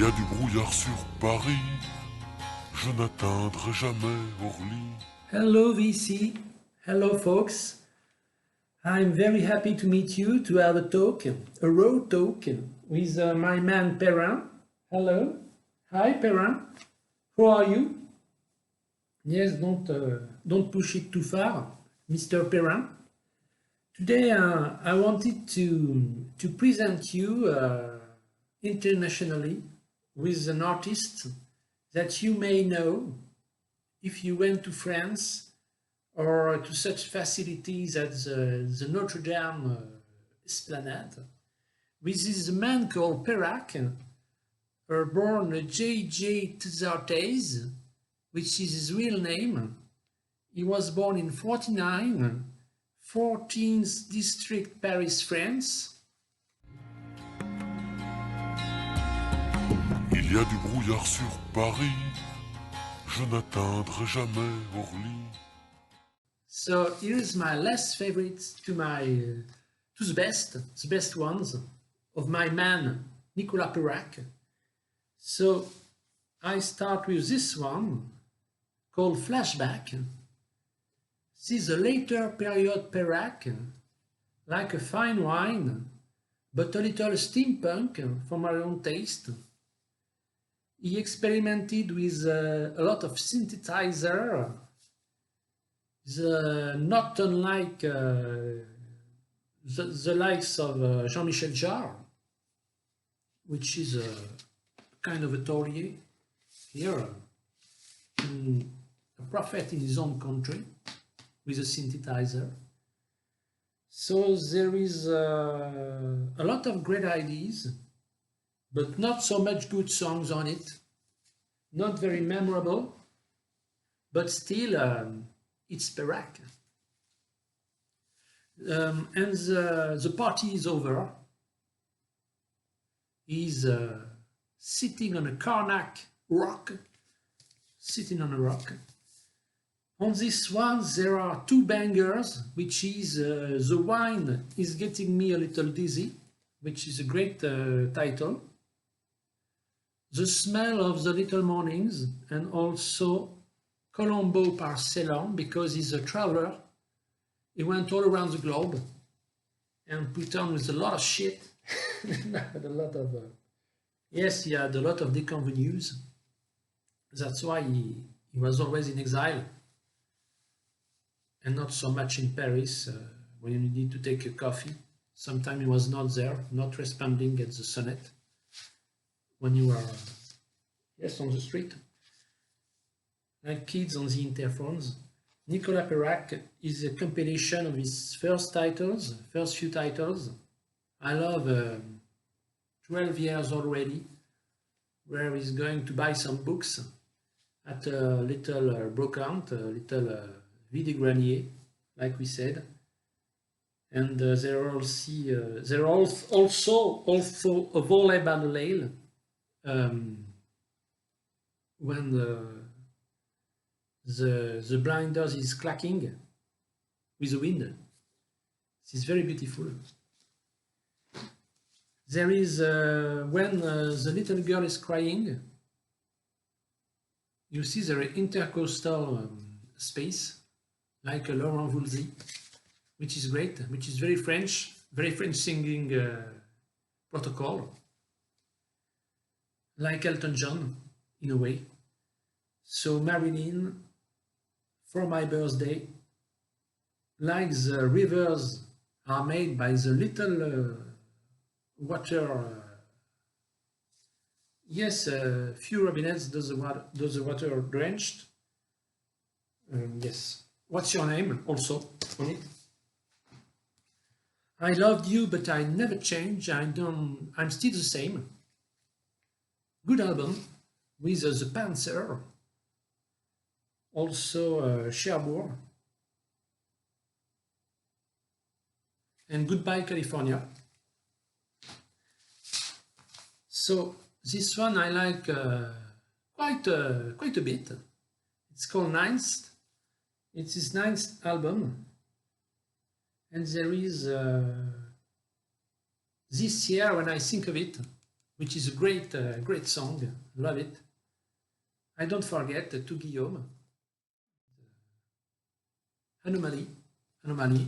y a du brouillard sur Paris, je n'atteindrai jamais Orly. Hello VC, hello folks. I'm very happy to meet you to have a talk, a road talk with my man Perac. Hello, hi Perac, how are you? Yes, don't push it too far, Mr. Perac. Today I wanted to present you internationally with an artist that you may know if you went to France or to such facilities as the Notre Dame Esplanade. This is a man called Perac, born J.J. Tzartes, which is his real name. He was born in 49, 14th district, Paris, France. Il y a du brouillard sur Paris, je n'atteindrai jamais Orly. So here's my last favorites to the best ones of my man Nicolas Peyrac. So I start with this one called Flashback. This is a later period Peyrac, like a fine wine, but a little steampunk for my own taste. He experimented with a lot of synthesizer, not unlike the likes of Jean-Michel Jarre, which is a kind of a taulier here, a prophet in his own country with a synthesizer. So there is a lot of great ideas, but not so much good songs on it. Not very memorable, but still it's Perac. And the party is over. He's sitting on a Karnak rock, sitting on a rock. On this one there are two bangers, which is The Wine is Getting Me a Little Dizzy, which is a great title. The Smell of the Little Mornings, and also Colombo par Ceylon, because he's a traveler. He went all around the globe and put on with a lot of shit. Had a lot of, yes, he had a lot of déconvenues. That's why he was always in exile and not so much in Paris when you need to take a coffee. Sometimes he was not there, not responding at the sonnet when you are, yes, on the street, like kids on the interphones. Nicolas Peyrac is a compilation of his first few titles. I love 12 years already, where he's going to buy some books at a little brocante, a little vide grenier, like we said. And there are also a volley bandolale when the blinders is clacking with the wind. This is very beautiful. There is when the little girl is crying, you see the intercostal space, like a Laurent Voulzy, which is great, which is very French singing protocol, like Elton John in a way. So Marilyn, for my birthday, like the rivers are made by the little water, yes, few robinets does the water drenched. Yes. What's your name also on it? I loved you, but I never change. I'm still the same. Good album with the Panther, also Cherbourg, and Goodbye California. So this one I like quite a bit. It's called Ninth. It's his 9th album, and there is this year, when I think of it, which is a great song. Love it. I don't forget to Guillaume. Anomaly.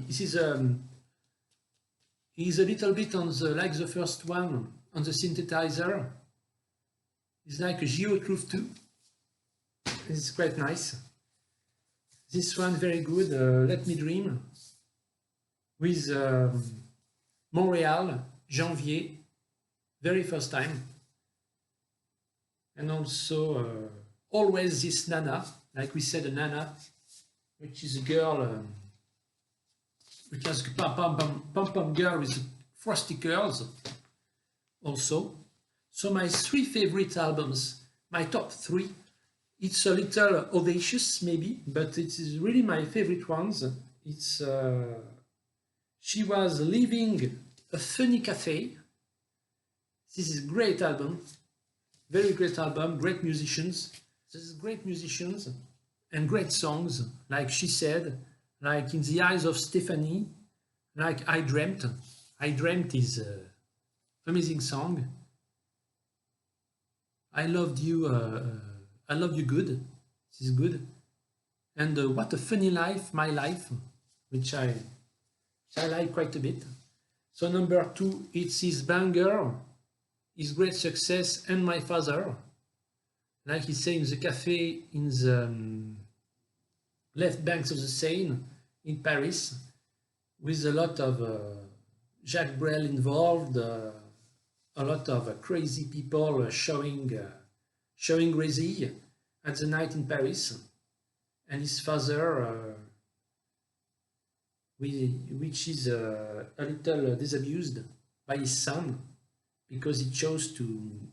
This is he's a little bit on the like the first one on the synthesizer. It's like a Geo Groove 2. It's quite nice. This one very good. Let Me Dream with Montreal, Janvier, very first time. And also Always This Nana, like we said, a Nana, which is a girl, which has a pom-pom girl with frosty curls also. So my three favorite albums, my top three, it's a little audacious maybe, but it is really my favorite ones. It's She Was Leaving a Funny Cafe. This is a great album, very great album, great musicians. This is great musicians and great songs, like She Said, like In the Eyes of Stephanie, like I Dreamt. I Dreamt is an amazing song. I Loved You Good. This is good. And What a Funny Life, My Life, which I like quite a bit. So number two, it's his banger, his great success, and My Father. Like he said, in the cafe in the left banks of the Seine in Paris, with a lot of Jacques Brel involved, a lot of crazy people showing Rézy at the night in Paris, and his father, which is a little disabused by his son because he chose to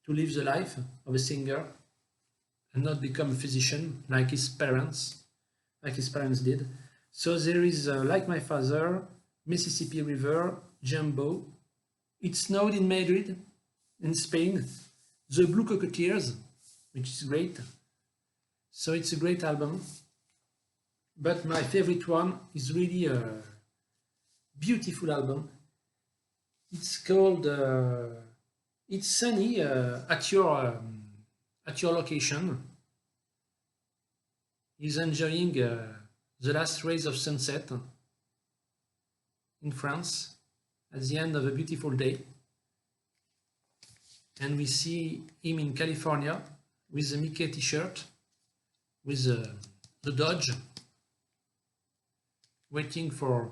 live the life of a singer and not become a physician like his parents did. So there is Like My Father, Mississippi River, Jumbo, It Snowed in Madrid, in Spain, The Blue Cockatiers, which is great. So it's a great album. But my favorite one is really a beautiful album. It's called It's Sunny at your location. He's enjoying the last rays of sunset in France at the end of a beautiful day. And we see him in California with the Mickey t-shirt, with the Dodge, waiting for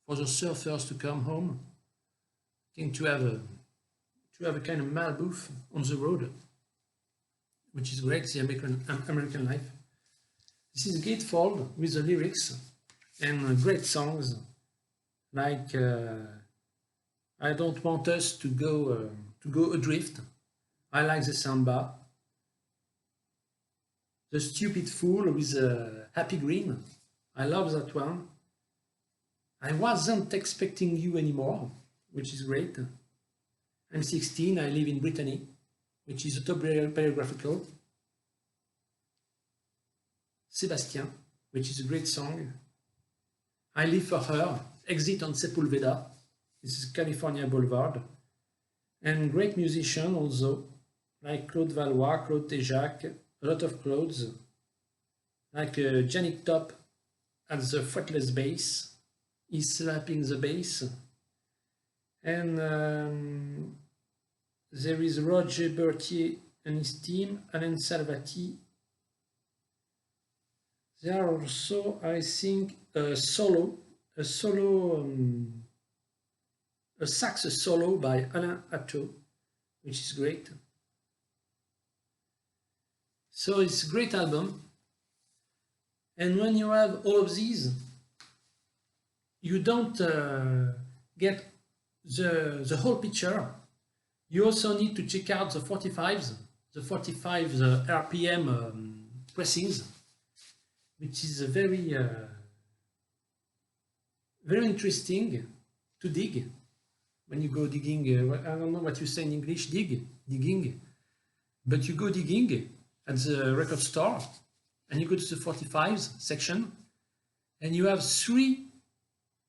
the surfers to come home, to have a kind of Malbooth on the road, which is great, the American life. This is Gatefold with the lyrics and great songs like I Don't Want Us to Go Adrift, I Like the Samba, The Stupid Fool with Happy Green, I love that one. I Wasn't Expecting You Anymore, which is great. I'm 16, I live in Brittany, which is autobiographical. Sebastian, which is a great song. I Live for Her, Exit on Sepulveda, this is California Boulevard. And great musician also, like Claude Valois, Claude Tejac, a lot of Claudes, like Janik Top at the fretless bass, he's slapping the bass. And there is Roger Bertier and his team, Alain Salvati. There are also, I think, a sax solo by Alain Atto, which is great. So it's a great album. And when you have all of these, you don't get the whole picture. You also need to check out the 45s, the 45 RPM pressings, which is a very interesting to dig. When you go digging, I don't know what you say in English, digging, but you go digging at the record store and you go to the 45s section and you have 3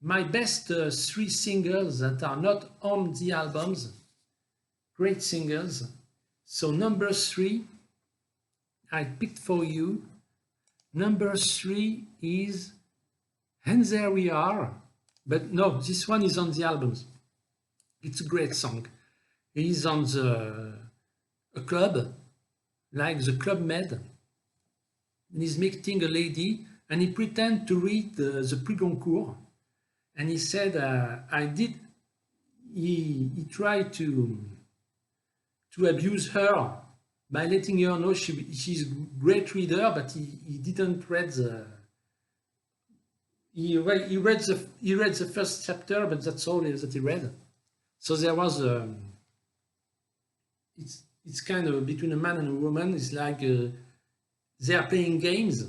my best three singers that are not on the albums, great singers. So number 3, I picked for you. Number 3 is And There We Are, but no, this one is on the albums. It's a great song. He's on a club, like the Club Med, and he's meeting a lady, and he pretends to read the Prix Goncourt, and he said, he tried to abuse her by letting her know she's a great reader, but he didn't read the. He read the first chapter, but that's all that he read. So there was it's kind of between a man and a woman. It's like they are playing games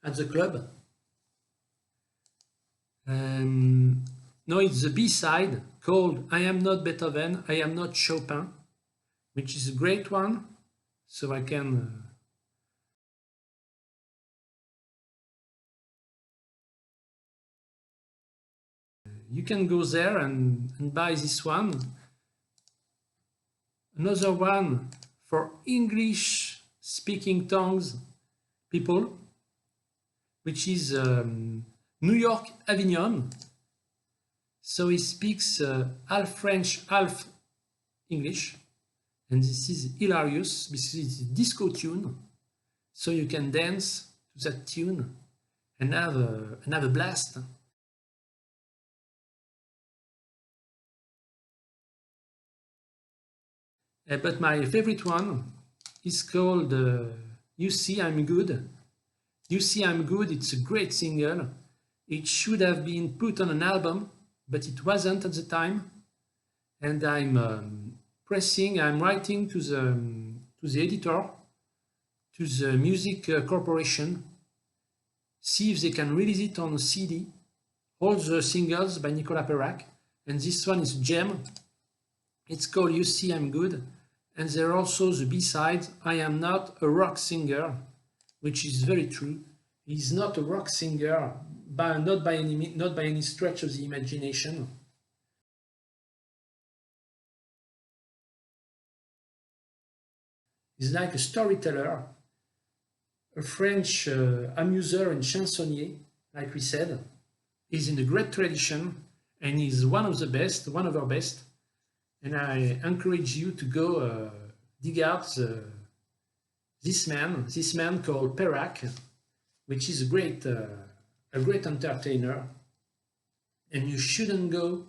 at the club. No, it's the B-side called I Am Not Beethoven, I Am Not Chopin, which is a great one. So I can you can go there and buy this one. Another one for English speaking tongues people, which is New York Avignon. So he speaks half French, half English. And this is hilarious because it's a disco tune. So you can dance to that tune and have a blast. But my favorite one is called You See I'm Good. You See I'm Good, it's a great single. It should have been put on an album, but it wasn't at the time. And I'm writing to the editor, to the music corporation, see if they can release it on a CD. All the singles by Nicolas Peyrac, and this one is gem. It's called You See I'm Good, and there are also the B-sides, I Am Not a Rock Singer, which is very true. He's not a rock singer, not by any stretch of the imagination. He's like a storyteller, a French amuser and chansonnier, like we said. He's in a great tradition, and he's one of the best, one of our best. And I encourage you to go dig out this man called Perac, which is a great entertainer. And you shouldn't go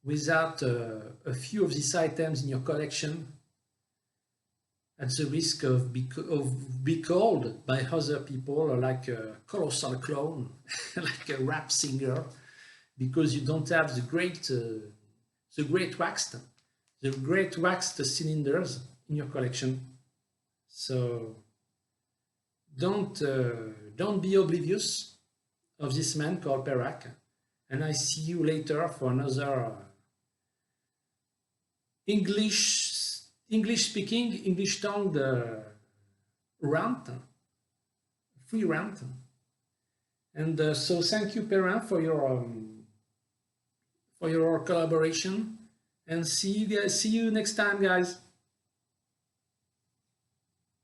without a few of these items in your collection, at the risk of be called by other people like a colossal clown, like a rap singer, because you don't have the great waxed cylinders in your collection. So don't be oblivious of this man called Perac. And I see you later for another English-speaking, English-tongued rant, free rant. And so thank you, Perac, for your collaboration. And see you next time, guys.